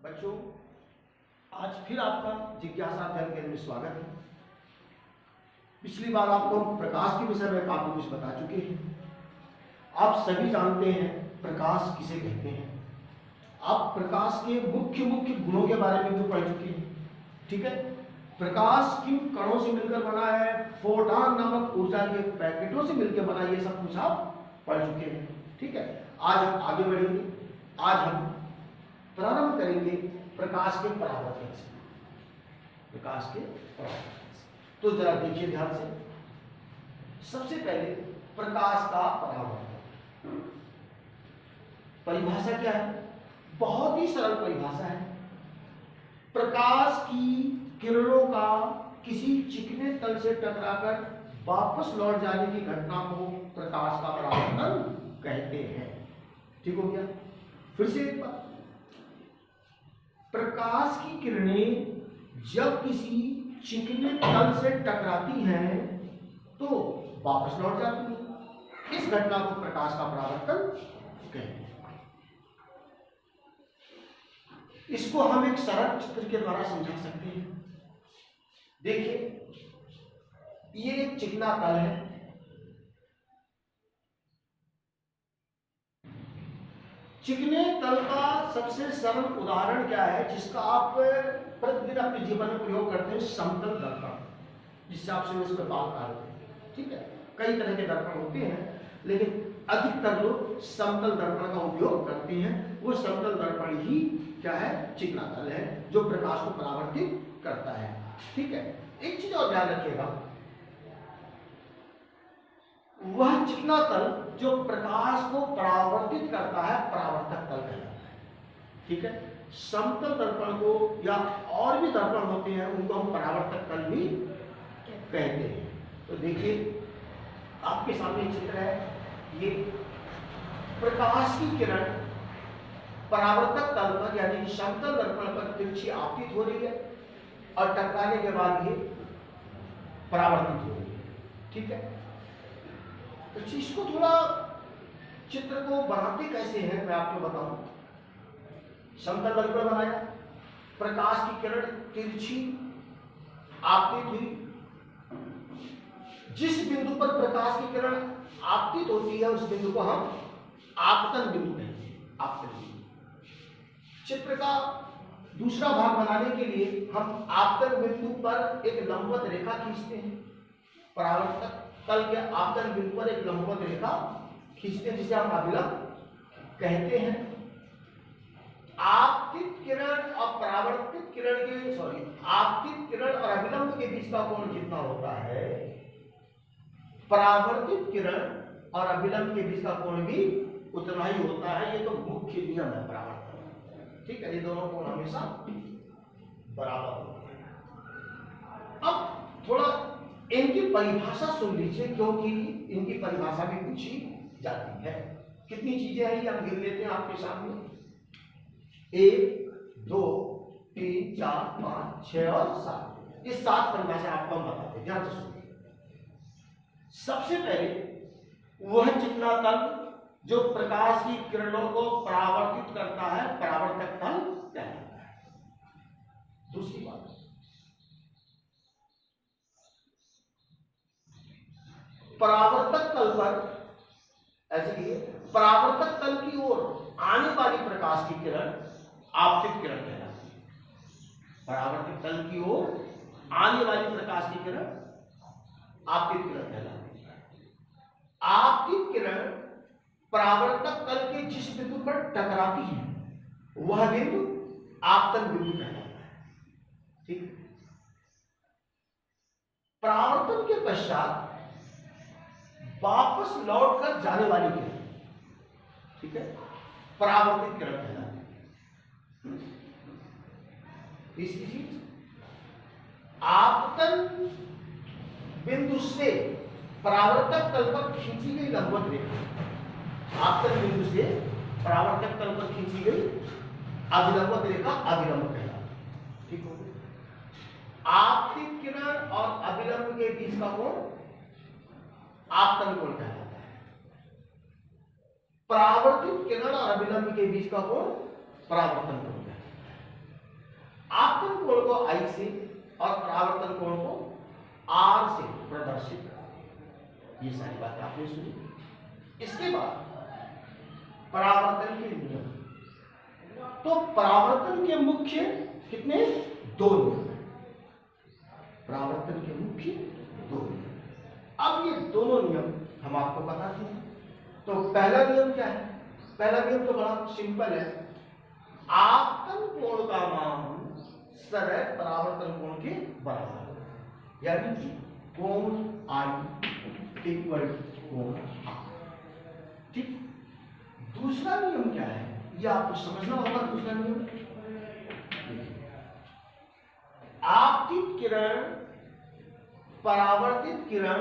बच्चों, आज फिर आपका जिज्ञासा अध्ययन केंद्र में स्वागत है। पिछली बार आपको प्रकाश के विषय में काफी कुछ बता चुके हैं। आप सभी जानते हैं प्रकाश किसे कहते हैं। आप प्रकाश के मुख्य मुख्य गुणों के बारे में भी पढ़ चुके हैं। ठीक है, प्रकाश किन कणों से मिलकर बना है, फोटॉन नामक ऊर्जा के पैकेटों से मिलकर बना, ये सब कुछ आप पढ़ चुके हैं। ठीक है, आज हम आगे बढ़ेंगे। आज हम प्रारंभ करेंगे प्रकाश के परावर्तन से। प्रकाश के परावर्तन से तो जरा देखिए ध्यान से। सबसे पहले प्रकाश का परावर्तन, परिभाषा क्या है? बहुत ही सरल परिभाषा है। प्रकाश की किरणों का किसी चिकने तल से टकराकर वापस लौट जाने की घटना को प्रकाश का परावर्तन कहते हैं। ठीक हो गया? फिर से एक बार, प्रकाश की किरणें जब किसी चिकने तल से टकराती हैं तो वापस लौट जाती हैं। इस घटना को प्रकाश का परावर्तन कहते हैं। इसको हम एक सरल चित्र के द्वारा समझा सकते हैं। देखिए, ये एक चिकना तल है। चिकने तल का सबसे सरल उदाहरण क्या है, जिसका आप प्रतिदिन अपने जीवन में प्रयोग करते हैं? समतल दर्पण, जिससे आप सुबह सुबह बात कर रहे हैं। ठीक है, कई तरह के दर्पण होते हैं, लेकिन अधिकतर लोग समतल दर्पण का उपयोग करते हैं। वो समतल दर्पण ही क्या है? चिकना तल है, जो प्रकाश को परावर्तित करता है। ठीक है, एक चीज और ध्यान रखिएगा, वह चिकना तल जो प्रकाश को परावर्तित करता है परावर्तक तल कहलाता है। ठीक है, समतल दर्पण को या और भी दर्पण होते हैं उनको हम परावर्तक तल भी कहते हैं। तो देखिए, आपके सामने चित्र है। ये प्रकाश की किरण परावर्तक तल पर यानी समतल दर्पण पर तिरछी आपतित हो रही है और टकराने के बाद ये परावर्तित हो रही है। ठीक है, तो इसको थोड़ा चित्र को बनाते कैसे हैं मैं आपको बताऊं। समतल दर्पण बनाया, प्रकाश की किरण तिरछी आपतित हुई। जिस बिंदु पर प्रकाश की किरण आपतित होती है उस बिंदु को हम आपतन बिंदु कहते हैं। आपतन बिंदु। चित्र का दूसरा भाग बनाने के लिए हम आपतन बिंदु पर एक लंबवत रेखा खींचते हैं। परावर्तक तल के आपतन बिंदु पर एक लंबवत रेखा खींचते हैं, जिसे हम अभिलंब कहते हैं। आपतित किरण और परावर्तित किरण के आपतित किरण और अभिलंब के बीच का कोण जितना होता है, परावर्तित किरण और अभिलंब के बीच का कोण भी उतना ही होता है। ये तो मुख्य नियम है परावर्तन। ठीक है, ये दोनों कोण हमेशा बराबर होते हैं। अब थोड़ा इनकी परिभाषा सुन लीजिए, क्योंकि इनकी परिभाषा भी पूछी जाती है। कितनी चीजें हैं ये हम गिन लेते हैं आपके सामने। 1, 2, 3, 4, 5, 6 और 7। ये 7 परिभाषा आपको हम बताते हैं, ध्यान से सुनिए। सबसे पहले वह चिकना तल जो प्रकाश की किरणों को परावर्तित करता है परावर्तक तल कहलाता है। दूसरी बात, परावर्तक तल पर ऐसे ही परावर्तक तल की ओर आने वाली प्रकाश की किरण आपतित किरण कहलाती है। परावर्तक तल की ओर आने वाली प्रकाश की किरण आपतित किरण कहलाती है। आपतित किरण परावर्तक तल के जिस बिंदु पर टकराती है वह बिंदु आपतन बिंदु कहलाता है। ठीक, परावर्तन के पश्चात वापस लौटकर जाने वाली किरण, ठीक है, परावर्तित किरण कहलाती है। तीसरी चीज, आपतन बिंदु से परावर्तक तल पर खींची गई लंबवत रेखा, आपतन बिंदु से परावर्तक तल पर खींची गई अभिलंबवत रेखा अभिलंब कहलाती है। ठीक हो गया? आपतित किरण और अभिलंब के बीच का कोण आपतन कोण कहलाता है। परावर्तित किरण और अभिलंब के बीच का कोण परावर्तन कोण कहलाता है। आपतन कोण को I से और परावर्तन कोण को R से प्रदर्शित करा। ये सारी बातें आपने सुनी। इसके बाद परावर्तन के नियम। तो परावर्तन के मुख्य कितने? 2 नियम। परावर्तन के मुख्य 2 नियम। अब ये दोनों नियम हम आपको बताते हैं। तो पहला नियम क्या है? पहला नियम तो बड़ा सिंपल है, आपतन कोण का मान सदैव परावर्तन कोण के बराबर, यानी कि कोण I इक्वल कोण R। ठीक। दूसरा नियम क्या है, ये आपको समझना होगा। दूसरा नियम, आपतित किरण, परावर्तित किरण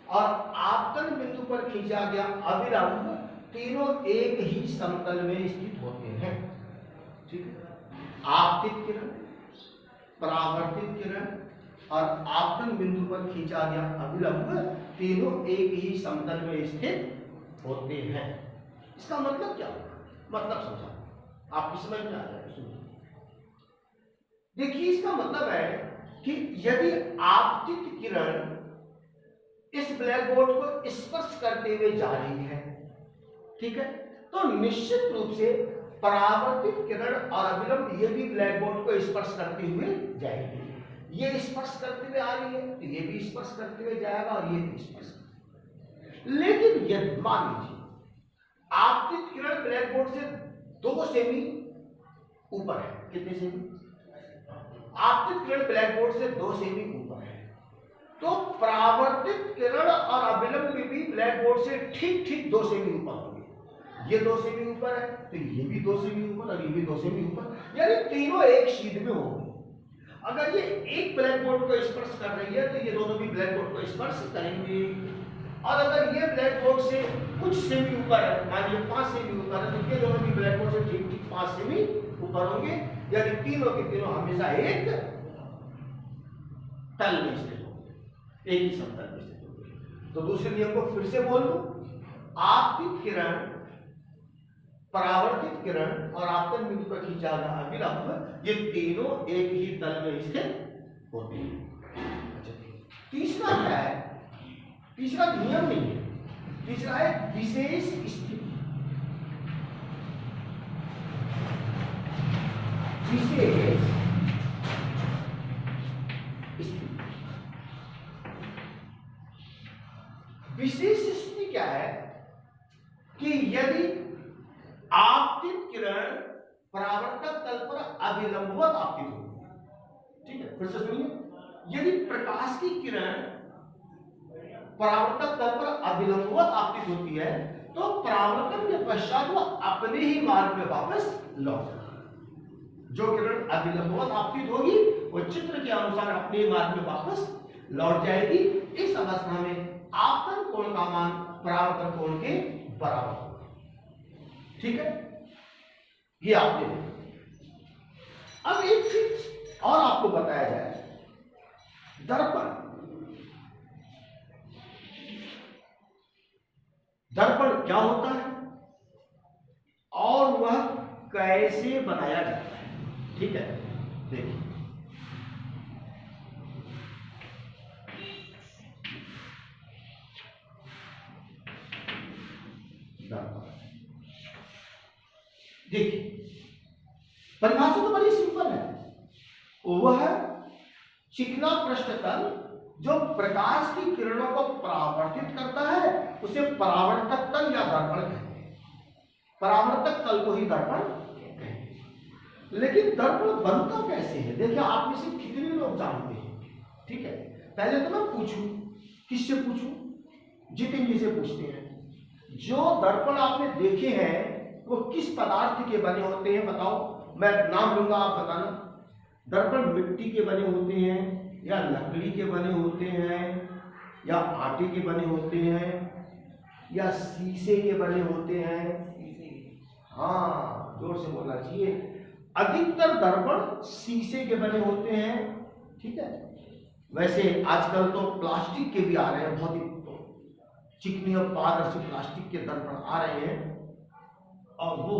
और आपतन बिंदु पर खींचा गया अविलंब तीनों एक ही समतल में स्थित होते हैं। ठीक है। आपतित किरण, परावर्तित किरण और आपतन बिंदु पर खींचा गया अविलंब तीनों एक ही समतल में स्थित होते हैं। इसका मतलब क्या होगा? मतलब समझा, आपकी समझ में आ जाएगा। सुनिए, देखिए, इसका मतलब है कि यदि आपतित किरण इस ब्लैक बोर्ड को स्पर्श करते हुए जा रही है, ठीक है, तो निश्चित रूप से परावर्तित किरण और अविलंब ये भी ब्लैक बोर्ड को स्पर्श करते हुए जाएगी। ये स्पर्श करते हुए आ रही है तो ये भी स्पर्श करते हुए जाएगा और ये भी स्पर्श। लेकिन यदि मान लीजिए आपतित किरण ब्लैक बोर्ड से 2 सेमी ऊपर है, कितने सेमी? आपतित किरण ब्लैक बोर्ड से 2 सेमी ऊपर है, तो परावर्तित किरण और अविलंब भी ब्लैक बोर्ड से ठीक 2 सेमी ऊपर होंगे। ये 2 सेमी ऊपर है तो ये भी 2 सेमी ऊपर और ये भी 2 सेमी ऊपर, यानी तीनों एक शीट में होंगे। अगर ये एक ब्लैक बोर्ड को स्पर्श कर रही है तो ये दोनों भी ब्लैक बोर्ड को स्पर्श करेंगे। और अगर ये ब्लैक बोर्ड से कुछ सेमी ऊपर है, मान लीजिए 5 सेमी ऊपर है, तो ये दोनों भी ब्लैक बोर्ड से ठीक 5 सेमी ऊपर होंगे, यानी तीनों के तीनों हमेशा एक तल में स्थित होंगे, एक ही समतल में स्थित होंगे। तो दूसरे नियम को फिर से बोल दो, आपतित किरण, परावर्तित किरण और आपतन बिंदु पर खींचा गया अविलंब ये तीनों एक ही तल में स्थित होते हैं। अच्छा, तीसरा क्या है? तीसरा नियम नहीं है, तीसरा है विशेष स्थिति। विशेष स्थिति, विशेष स्थिति क्या है कि यदि आपतित किरण परावर्तक तल पर अविलंबवत आपतित होगी। ठीक है, फिर से सुनिए, यदि प्रकाश की किरण परावर्तक तल पर अविलंबवत आपतित होती है तो परावर्तन के पश्चात वो अपने ही मार्ग में वापस लौट, जो किरण अविलंबवत आपतित होगी वो चित्र के अनुसार अपने मार्ग में वापस लौट जाएगी। इस अवस्था में आपतन कोण का मान परावर्तन कोण के बराबर होगा। ठीक है, ये आपने अब एक चीज और आपको बताया जाए, दर्पण। दर्पण क्या होता है और वह कैसे बनाया जाता है? ठीक है, देखिए, देखिए परिभाषा तो बड़ी सिंपल है, वह चिकना पृष्ठतल जो प्रकाश की किरणों को परावर्तित करता है उसे परावर्तक तल या दर्पण कहते हैं। परावर्तक तल को ही दर्पण कहते हैं। लेकिन दर्पण बनता कैसे है? देखिए, आप में से कितने लोग जानते हैं? ठीक है, पहले तो मैं पूछूं, किससे पूछूं? जितिन जी से पूछते हैं। जो दर्पण आपने देखे हैं वो किस पदार्थ के बने होते हैं बताओ? मैं नाम लूंगा, आप बताना। दर्पण मिट्टी के बने होते हैं या लकड़ी के बने होते हैं या आटे के बने होते हैं या शीशे के बने होते हैं? हाँ, जोर से बोलना चाहिए। अधिकतर दर्पण शीशे के बने होते हैं। ठीक है, वैसे आजकल तो प्लास्टिक के भी आ रहे हैं, बहुत ही चिकनी और पारदर्शी प्लास्टिक के दर्पण आ रहे हैं और वो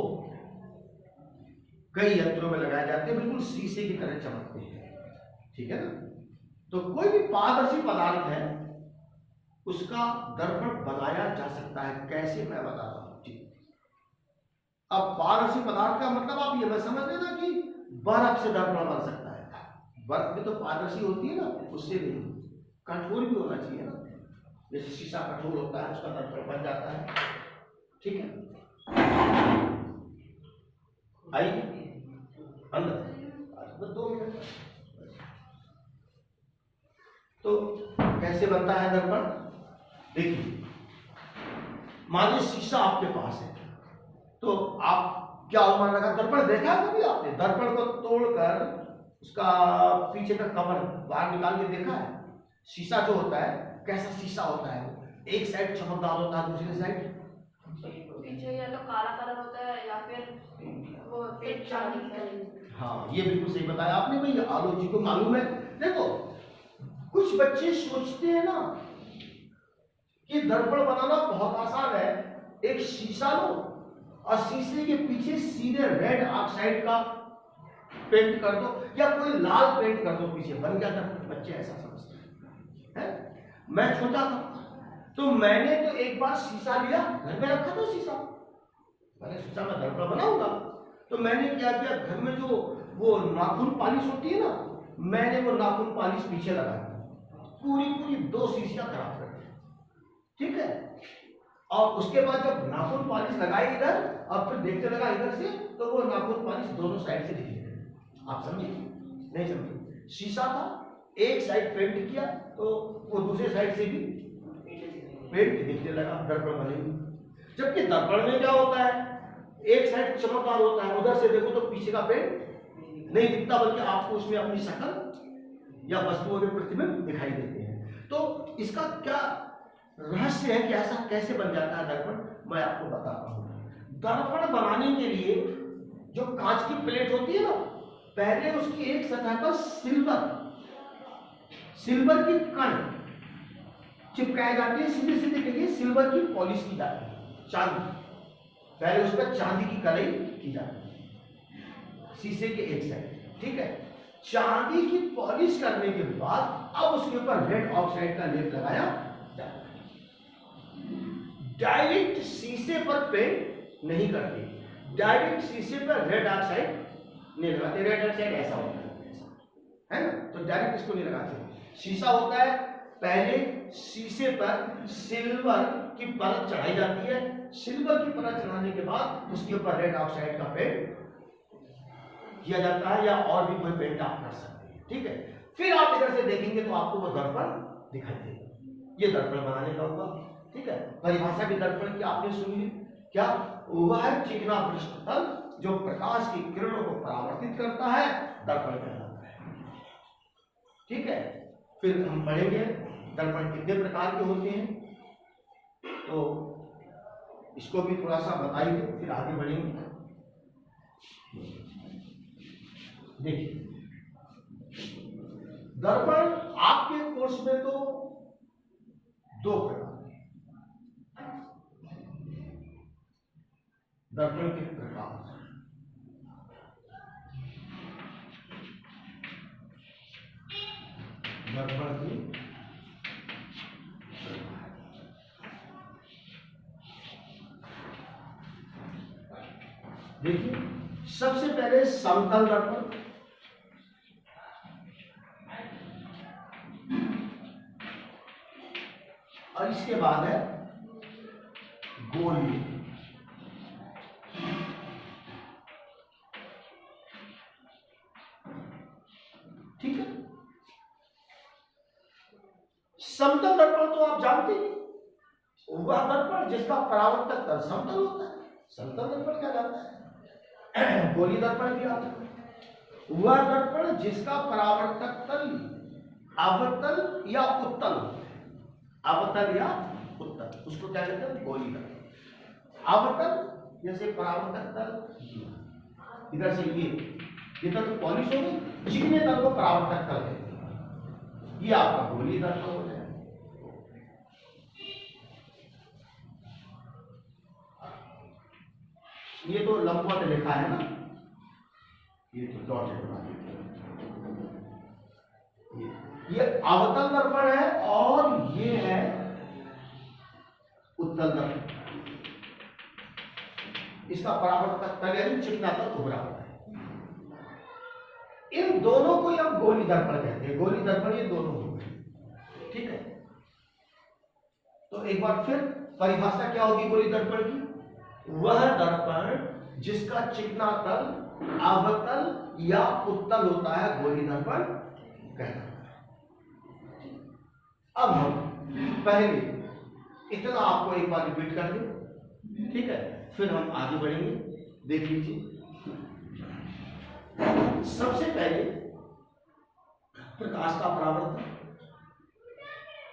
कई यंत्रों में लगाए जाते हैं, बिल्कुल शीशे की तरह चमकते हैं, ठीक है ना। तो कोई भी पारदर्शी पदार्थ है उसका दर्पण बनाया जा सकता है। कैसे, मैं बताता हूं, ठीक। अब पारदर्शी पदार्थ का मतलब आप ये समझ लेना कि बर्फ से दर्पण बन सकता है। बर्फ भी तो पारदर्शी होती है ना, उससे भी कठोर भी होना चाहिए ना, जैसे शीशा कठोर होता है उसका दर्पण बन जाता है, ठीक है। आइए अंदर 2 मिनट। तो कैसे बनता है दर्पण, देखिए, मान लीजिए शीशा आपके पास है, तो आप क्या अनुमान लगा, दर्पण देखा है कभी आपने? दर्पण को तोड़कर उसका पीछे का कवर बाहर निकाल के देखा है? शीशा जो होता है कैसा शीशा होता है, एक साइड चमकदार होता है, दूसरी साइड पीछे या तो काला कलर होता है या फिर वो पेट चांदी। हाँ, ये बिल्कुल सही बताया आपने भाई, आलोक जी को मालूम है। देखो, कुछ बच्चे सोचते हैं ना कि दर्पण बनाना बहुत आसान है, एक शीशा लो और शीशे के पीछे सीधे रेड ऑक्साइड का पेंट कर दो या कोई लाल पेंट कर दो, पीछे बन गया दर्पण। बच्चे ऐसा समझते हैं। मैं छोटा था तो मैंने तो एक बार शीशा लिया, घर में रखा था शीशा, मैंने सोचा मैं दर्पण बनाऊंगा। तो मैंने क्या किया, घर में जो वो नाखून पालिश होती है ना, मैंने वो नाखून पालिश पीछे लगाई, पूरी 2 शीशियां खराब कर दी, ठीक है। और उसके बाद जब नाखून पालिश लगाई इधर और फिर देखने लगा इधर से, तो वो नाखून पालिश दोनों साइड से दिखने लगी। आप समझे? नहीं समझे? शीशा था, एक साइड पेंट किया तो वो दूसरे साइड से भी पेंट दिखने लगा, दर्पण बनेगी। जबकि दर्पण में क्या होता है, एक साइड चमकदार होता है, उधर से देखो तो पीछे का पेंट नहीं दिखता, बल्कि आपको उसमें अपनी शक्ल या वस्तुओं के प्रतिबिंब दिखाई देते हैं। तो इसका क्या रहस्य है कि ऐसा कैसे बन जाता है दर्पण, मैं आपको बताता हूं। दर्पण बनाने के लिए जो कांच की प्लेट होती है ना, पहले उसकी एक सतह पर सिल्वर की कण चिपकाई जाती है, सीधे सीधे के लिए सिल्वर की पॉलिश की जाती है, चांदी, पहले उस पर चांदी की कलई की जाती है शीशे के एक साइड, ठीक है। चांदी की पॉलिश करने के बाद अब उसके ऊपर रेड ऑक्साइड का लेप लगाया जाता है। डायरेक्ट शीशे पर पेंट नहीं करते, डायरेक्ट शीशे पर रेड ऑक्साइड नहीं लगाते। रेड ऑक्साइड ऐसा होता है ना, तो डायरेक्ट इसको नहीं लगाते। शीशा होता है, पहले शीशे पर सिल्वर की परत चढ़ाई जाती है, सिल्वर की परत चढ़ाने के बाद उसके ऊपर रेड ऑक्साइड का पेंट किया जाता है, या और भी कोई पेंट आप कर सकते हैं, ठीक है। फिर आप इधर से देखेंगे तो आपको वो दर्पण दिखाई देगा। ये दर्पण बनाने का होगा, ठीक है। परिभाषा भी दर्पण की आपने सुनी है, क्या? वह चिकना पृष्ठतल जो प्रकाश की किरणों को परावर्तित करता है, दर्पण कहलाता है, ठीक है। फिर हम पढ़ेंगे दर्पण कितने प्रकार के होते हैं, तो इसको भी थोड़ा सा बताइए, फिर आगे बढ़ेंगे। देखिए, दर्पण आपके कोर्स में तो 2 प्रकार हैं। दर्पण के प्रकार, दर्पण की देखिए, सबसे पहले समतल दर्पण, और इसके बाद है गोलीय। ठीक है, समतल दर्पण तो आप जानते हैं, वह दर्पण जिसका परावर्तक तल समतल होता है, समतल दर्पण क्या जाता है। गोली दर्पण भी आता है, वह दर्पण जिसका परावर्तक तल अवतल या उत्तल होता है, अवतल या उत्तल, उसको क्या कहते हैं, गोली दर्पण। अवतल जैसे परावर्तक तल इधर से ये तल तो पॉलिश हो गई, चिकने तल को परावर्तक तल कहते हैं, ये आपका गोली दर्पण हो जाए। ये तो लंबवत लिखा है ना, ये तो डॉटेड बना देते हैं। ये अवतल दर्पण है और ये है उत्तल दर्पण। इसका परावर्तक तल यानी चिकना तल उभरा होता है। इन दोनों को हम गोली दर्पण कहते हैं। गोली दर्पण ये दोनों हो गए, ठीक है। तो एक बार फिर परिभाषा क्या होगी गोली दर्पण की? वह दर्पण जिसका चिकना तल अवतल या उत्तल होता है गोली दर्पण कहलाता है। अब हम पहले इतना आपको एक बार रिपीट कर दें, ठीक है, फिर हम आगे बढ़ेंगे। देख लीजिए, सबसे पहले प्रकाश का परावर्तन।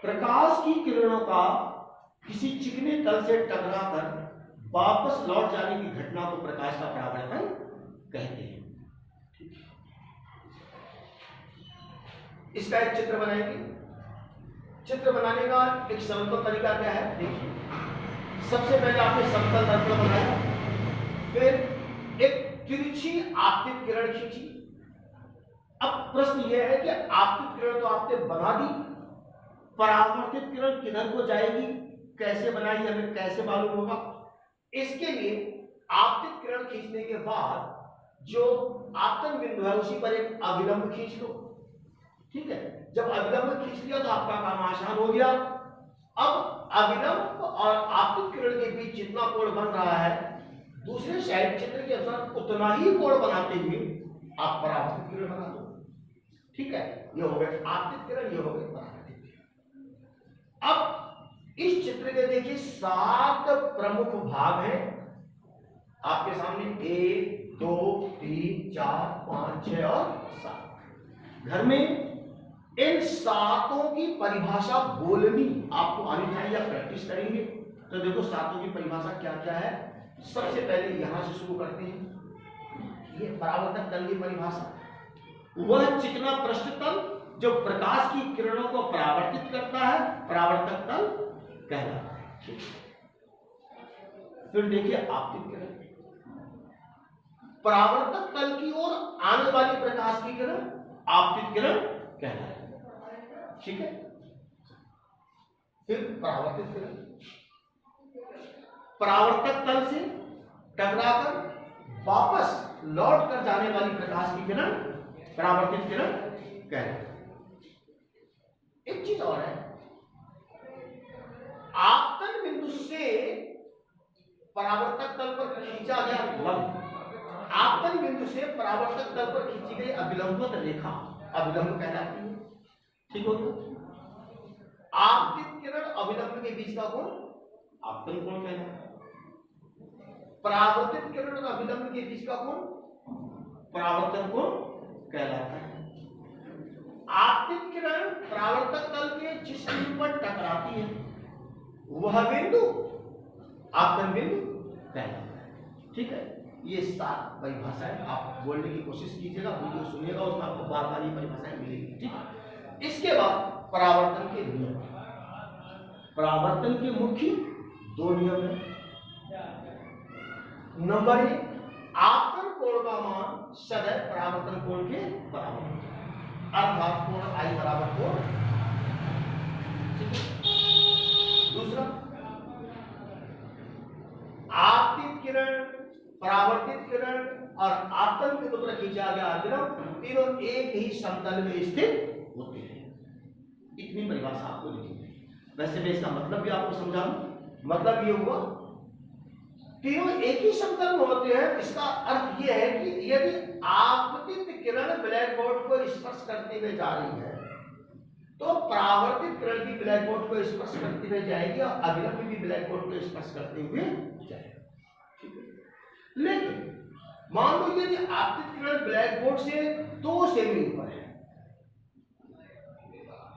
प्रकाश की किरणों का किसी चिकने तल से टकराकर वापस लौट जाने की घटना को प्रकाश का परावर्तन कहते हैं। इसका एक चित्र बनाएंगे। चित्र बनाने का एक सरल तरीका क्या है? देखिए, सबसे पहले आपने समतल दर्पण बनाया, फिर एक तिरछी आपतित किरण खींची। अब प्रश्न यह है कि आपतित किरण तो आपने बना दी, परावर्तित किरण किधर को जाएगी, कैसे बनाई, हमें कैसे मालूम होगा? इसके लिए आपतित किरण खींचने के बाद जो आपतन बिंदु है उसी पर एक अविलंब खींच लो, ठीक है। जब अविलंब खींच लिया तो आपका काम आसान हो गया। अब अविलंब और आपतित किरण के बीच जितना कोण बन रहा है, दूसरे साइड चित्र के अनुसार उतना ही कोण बनाते हुए आप परावर्तित किरण बना दो, ठीक है। ये हो गए आपतित किरण, ये हो गए परावर्तित किरण। अब इस चित्र के देखिए 7 प्रमुख भाग हैं आपके सामने, 1 2 3 4 5 6 और 7। घर में इन 7 की परिभाषा बोलनी आपको आनी चाहिए, या प्रैक्टिस करेंगे तो देखो 7 की परिभाषा क्या क्या है। सबसे पहले यहां से शुरू करते हैं। ये परावर्तक तल की परिभाषा, वह चिकना पृष्ठ तल जो प्रकाश की किरणों को परावर्तित करता है, परावर्तक तल कहलाता है। फिर देखिए आपतित किरण, परावर्तक तल की ओर आने वाली प्रकाश की किरण आपतित किरण कहलाती है, ठीक है। फिर परावर्तित किरण, परावर्तक तल से टकराकर वापस लौट कर जाने वाली प्रकाश की किरण परावर्तित किरण कहलाती है। एक चीज और है, आपतन बिंदु से परावर्तक तल पर खींचा गया लंब, आपतन बिंदु से परावर्तक तल पर खींची गई अभिलंबवत रेखा अभिलंब कहलाती है, ठीक हो गया। आपतित किरण अभिलंब के बीच का कोण आपतन कोण कहलाता है। परावर्तित किरण और अभिलंब के बीच का कोण परावर्तन कोण कहलाता है। आपतित किरण परावर्तक तल के जिस बिंदु पर टकराती है वह बिंदु आपतन बिंदु कहलाता है, ठीक है। ये 7 परिभाषाएं आप बोलने की कोशिश कीजिएगा, वीडियो सुनिएगा, उसमें आपको बार बार ये परिभाषाएं मिलेगी, ठीक है। इसके बाद परावर्तन के नियम, परावर्तन के मुख्य 2 नियम है। नंबर 1, आपतन कोण का मान सदैव परावर्तन कोण के बराबर, अर्थात कोण I बराबर कोण, ठीक है। दूसरा, आपतित किरण, परावर्तित किरण और आपतन बिंदु पर खींचा गया अभिलंब तीनों एक ही समतल में स्थित होते हैं। इतनी परिभाषा आपको लिखनी है। वैसे मैं इसका मतलब भी आपको समझाऊं। मतलब ये हुआ तीनों एक ही समतल में होते हैं। इसका अर्थ यह है कि यदि आपतित किरण ब्लैक बोर्ड को स्पर्श करते हुए जा रही है तो परावर्तित किरण भी ब्लैक बोर्ड को स्पर्श करते हुए जाएगी और अभिलंब भी ब्लैक बोर्ड को स्पर्श करते हुए जाएगा, ठीक है। लेकिन मान लो यदि आपतित किरण ब्लैक बोर्ड से 2 सेमी ऊपर है,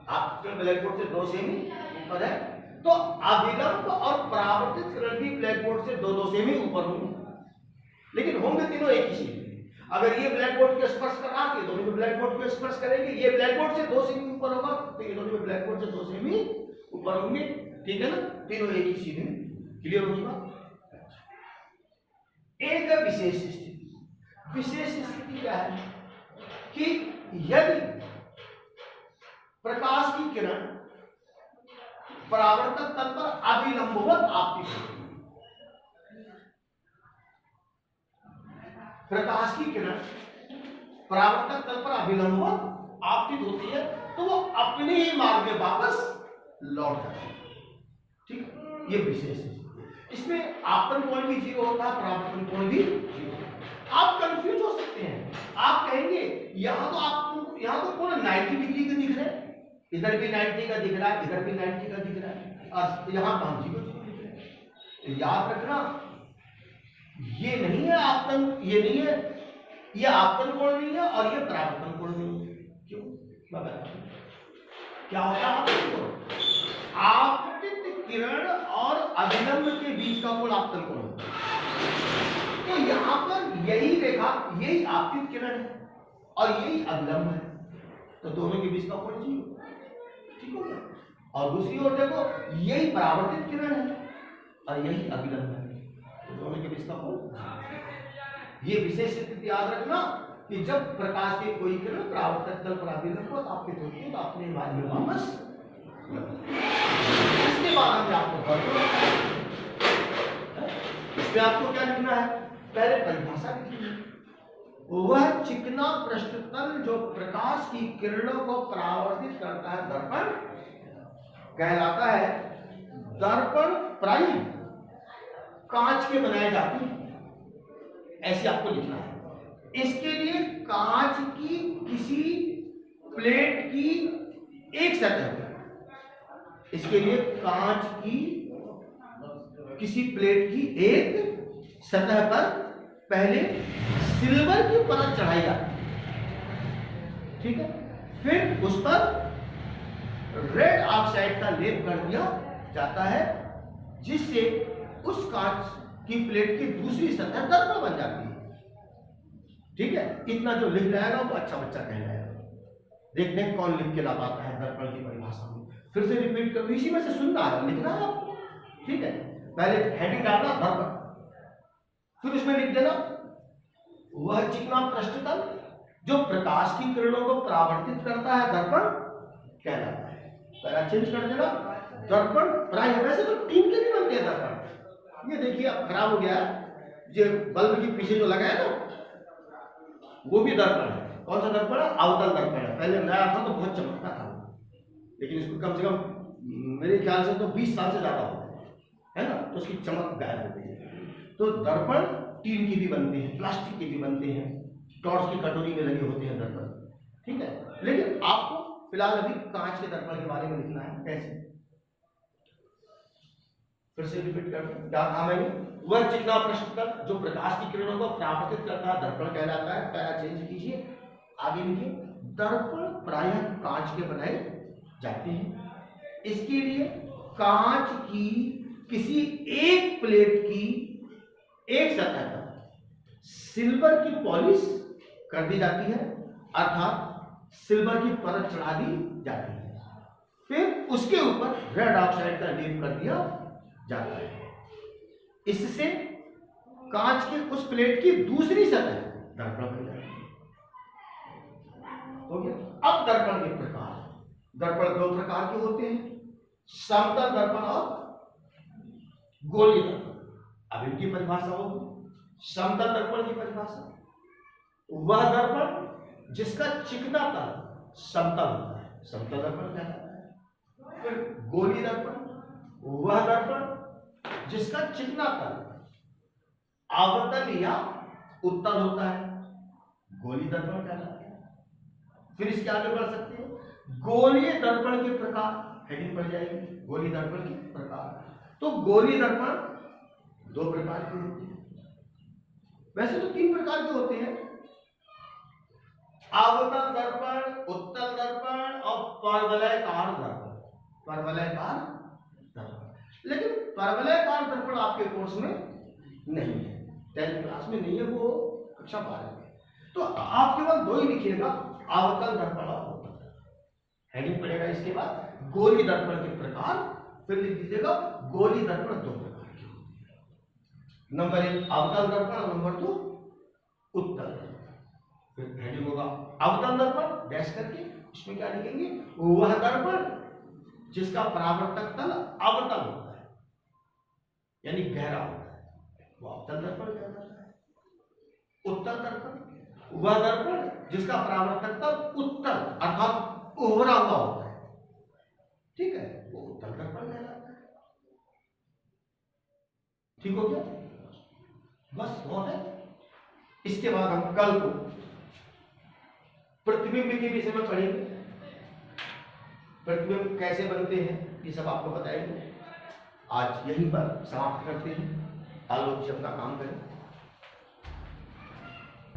आपतित किरण ब्लैक बोर्ड से 2 सेमी ऊपर है, तो अभिलंब और परावर्तित किरण भी ब्लैक बोर्ड से 2-2 सेमी ऊपर होंगे, लेकिन होंगे तीनों एक ही सेमी। अगर ये ब्लैक बोर्ड को स्पर्श कर रहा है, दोनों भी ब्लैक बोर्ड को स्पर्श करेंगे। ये ब्लैक बोर्ड से 2 सेमी ऊपर होगा तो ये दोनों भी ब्लैक बोर्ड से 2 सेमी ऊपर होंगे, ठीक है ना। तीनों एक ही सीधी में, क्लियर होगी बात। एक विशेष स्थिति, विशेष स्थिति क्या है कि यदि प्रकाश की किरण परावर्तक तल पर अभिलंबवत आपतित होती है, प्रकाश की किरण परावर्तक तल पर अभिलंबवत आपतित होती है, तो वो अपने ही मार्ग में वापस लौट जाती है। ठीक है, ये विशेष है। इसमें आपतन कोण भी 0 होता है, परावर्तन कोण भी 0 होता है। आप कंफ्यूज हो सकते हैं, आप कहेंगे यहां तो कोण 90 डिग्री का दिख रहा है, इधर भी 90 का दिख रहा है, इधर भी 90 का दिख रहा है, और यहां पर हम 0 दिख रहे हैं। तो याद रखना, ये नहीं है आपतन, ये नहीं है, ये आपतन कोण नहीं है और ये परावर्तन कोण नहीं है। क्यों? मैं बताता हूं क्या होता है आपतन कोण। आपतित किरण और अभिलंब के बीच का कोण आपतन कोण होता है। तो यहां पर यही रेखा, यही आपतित किरण है और यही अभिलंब है, तो दोनों के बीच का कोण 0। ठीक हो गया। और दूसरी ओर देखो, यही परावर्तित किरण है और यही अभिलंब है, तो दोनों के बीच का कोण। ये विशेष स्थिति याद रखना कि जब प्रकाश की कोई किरण परावर्तक तल पर अभिलंब हो तो आपके होती है, तो अपने मार्ग में वापस। इसके बाद हम आपको इसमें आपको क्या लिखना है, पहले परिभाषा लिखनी है। वह चिकना पृष्ठतल जो प्रकाश की किरणों को परावर्तित करता है दर्पण कहलाता है। दर्पण प्रायः कांच के बनाए जाते हैं, ऐसे आपको लिखना है। इसके लिए कांच की किसी प्लेट की एक सतह पर, इसके लिए कांच की किसी प्लेट की एक सतह पर पहले सिल्वर की परत चढ़ाई जाती है। ठीक है, फिर उस पर रेड ऑक्साइड का लेप कर दिया जाता है, जिससे उस कांच की प्लेट की दूसरी सतह दर्पण बन जाती है। ठीक है, इतना जो लिख जाएगा वो अच्छा बच्चा कहलाएगा। देखते हैं कौन लिख के ला पाता है दर्पण की परिभाषा में। फिर से रिपीट कर, इसी में से सुनना है, लिखना है आपको। ठीक है, पहले हेडिंग डालना दर्पण, फिर उसमें लिख देना वह चिकना पृष्ठतल जो प्रकाश की किरणों को परावर्तित करता है दर्पण कहलाता है। पहला चेंज कर देना, दर्पण प्रायः, वैसे तो 3 के भी बनते हैं दर्पण। ये देखिए अब खराब हो गया है, जो बल्ब के पीछे जो लगा है ना, वो भी दर्पण है। कौन सा दर्पण है? अवतल दर्पण है। पहले नया था तो बहुत चमकता था, लेकिन इसको कम से कम मेरे ख्याल से तो 20 साल से ज्यादा हो है ना, तो उसकी चमक गायब हो गई है। तो दर्पण टीन की भी बनते हैं, प्लास्टिक के भी बनते हैं, टॉर्च की कटोरी में लगे होते हैं दर्पण। ठीक है, लेकिन आपको फिलहाल अभी कांच के दर्पण के बारे में लिखना है। कैसे? फिर से रिपीट कर, क्या कहा मैंने? वह चिकना पृष्ठतल जो प्रकाश की किरणों को परावर्तित करता है दर्पण कहलाता है। पहला चेंज कीजिए, आगे लिखिए दर्पण प्रायः कांच के बनाए जाते हैं। इसके लिए कांच की किसी एक प्लेट की एक सतह पर सिल्वर की पॉलिश कर दी जाती है, अर्थात सिल्वर की परत चढ़ा दी जाती है। फिर उसके ऊपर रेड ऑक्साइड का लेप कर दिया जाता है। इससे कांच के उस प्लेट की दूसरी सतह दर्पण बन जाती है। हो गया। अब दर्पण के प्रकार, दर्पण 2 प्रकार के होते हैं, समतल दर्पण और गोलीय दर्पण। अब इनकी परिभाषा होगी। समतल दर्पण की परिभाषा, वह दर्पण जिसका चिकना तल समतल होता है, समतल दर्पण कहलाता है। फिर गोलीय दर्पण, वह दर्पण जिसका चिकना तल अवतल या उत्तल होता है, गोलीय दर्पण कहलाता है। फिर इसके आगे बढ़ सकते हैं, गोलीय दर्पण के प्रकार, हेडिंग पड़ जाएगी गोलीय दर्पण के प्रकार। तो गोलीय दर्पण 2 प्रकार के होते हैं, वैसे तो 3 प्रकार के होते हैं, अवतल दर्पण, उत्तल दर्पण और परवलयकार दर्पण। परवलयकार दर्पण, लेकिन परवलयकार दर्पण आपके कोर्स में नहीं है, 10th क्लास में नहीं है, वो कक्षा 12 में। तो आप केवल 2 ही लिखिएगा, अवतल दर्पण और उत्तल दर्पण। हेडिंग पड़ेगा इसके बाद गोलीय दर्पण के प्रकार, फिर लिख दीजिएगा गोलीय दर्पण 2 प्रकार के होते हैं। नंबर 1 अवतल दर्पण, नंबर 2 उत्तल दर्पण। फिर हेडिंग होगा अवतल दर्पण डैश करके, इसमें क्या लिखेंगे, वह दर्पण जिसका परावर्तक तल अवतल होता है, यानी गहरा होता है, वो अवतल दर्पण कहलाता है। उत्तल दर्पण वह दर्पण जिसका परावर्तक तल उत्तल अर्थात उभरा हुआ होता है, ठीक है, वो उत्तल दर्पण कहलाता है। ठीक हो गया, बस बहुत है। इसके बाद हम कल को प्रतिबिंब के विषय में पढ़ेंगे, प्रतिबिंब कैसे बनते हैं ये सब आपको बताएंगे। आज यहीं पर समाप्त करते हैं। आलोच्य अपना काम करें।